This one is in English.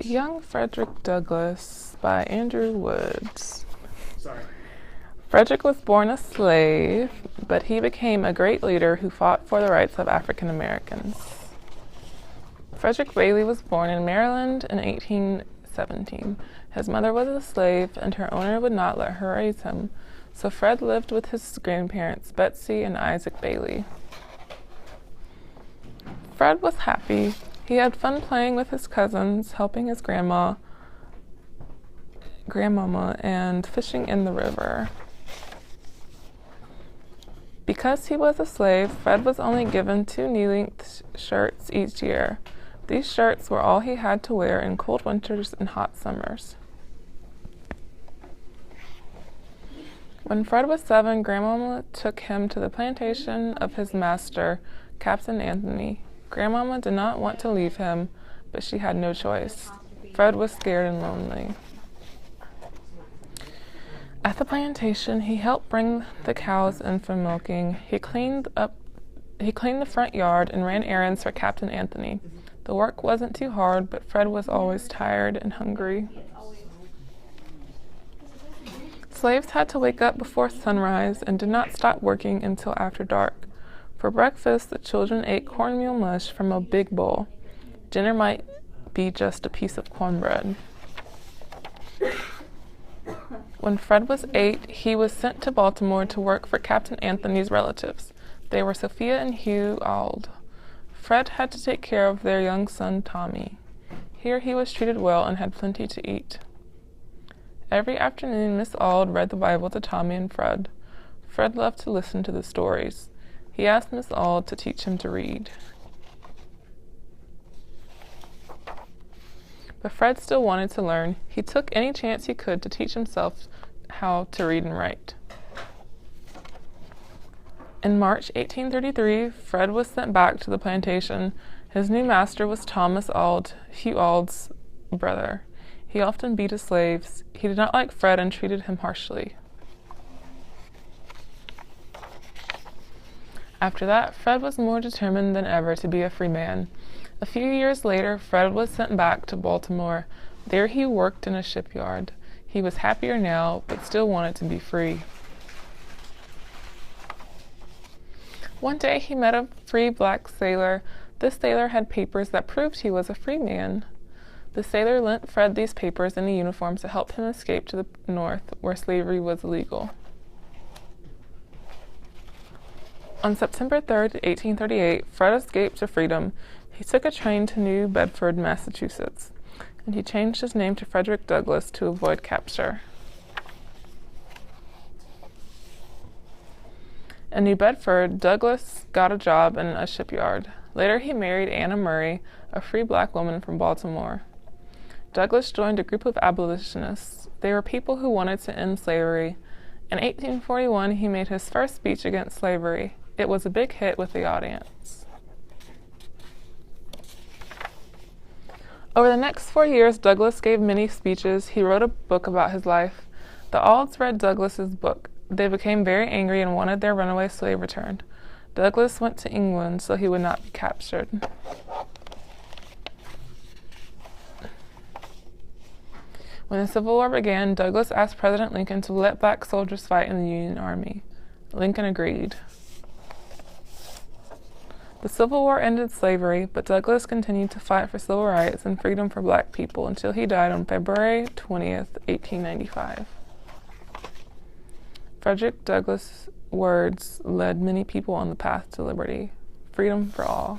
Young Frederick Douglass by Andrew Woods. Sorry. Frederick was born a slave, but he became a great leader who fought for the rights of African Americans. Frederick Bailey was born in Maryland in 1817. His mother was a slave, and her owner would not let her raise him, so Fred lived with his grandparents, Betsy and Isaac Bailey. Fred was happy. He had fun playing with his cousins, helping his grandmama, and fishing in the river. Because he was a slave, Fred was only given 2 knee-length shirts each year. These shirts were all he had to wear in cold winters and hot summers. When Fred was 7, Grandmama took him to the plantation of his master, Captain Anthony. Grandmama did not want to leave him, but she had no choice. Fred was scared and lonely. At the plantation, he helped bring the cows in for milking. He cleaned the front yard and ran errands for Captain Anthony. The work wasn't too hard, but Fred was always tired and hungry. Slaves had to wake up before sunrise and did not stop working until after dark. For breakfast, the children ate cornmeal mush from a big bowl. Dinner might be just a piece of cornbread. When Fred was 8, he was sent to Baltimore to work for Captain Anthony's relatives. They were Sophia and Hugh Auld. Fred had to take care of their young son, Tommy. Here he was treated well and had plenty to eat. Every afternoon, Miss Auld read the Bible to Tommy and Fred. Fred loved to listen to the stories. He asked Miss Auld to teach him to read. But Fred still wanted to learn. He took any chance he could to teach himself how to read and write. In March 1833, Fred was sent back to the plantation. His new master was Thomas Auld, Hugh Auld's brother. He often beat his slaves. He did not like Fred and treated him harshly. After that, Fred was more determined than ever to be a free man. A few years later, Fred was sent back to Baltimore. There he worked in a shipyard. He was happier now, but still wanted to be free. One day he met a free black sailor. This sailor had papers that proved he was a free man. The sailor lent Fred these papers and a uniform to help him escape to the north, where slavery was illegal. On September 3rd, 1838, Fred escaped to freedom. He took a train to New Bedford, Massachusetts, and he changed his name to Frederick Douglass to avoid capture. In New Bedford, Douglass got a job in a shipyard. Later, he married Anna Murray, a free black woman from Baltimore. Douglass joined a group of abolitionists. They were people who wanted to end slavery. In 1841, he made his first speech against slavery. It was a big hit with the audience. Over the next 4 years, Douglass gave many speeches. He wrote a book about his life. The Aulds read Douglass's book. They became very angry and wanted their runaway slave returned. Douglass went to England so he would not be captured. When the Civil War began, Douglass asked President Lincoln to let black soldiers fight in the Union Army. Lincoln agreed. The Civil War ended slavery, but Douglass continued to fight for civil rights and freedom for black people until he died on February 20th, 1895. Frederick Douglass' words led many people on the path to liberty, freedom for all.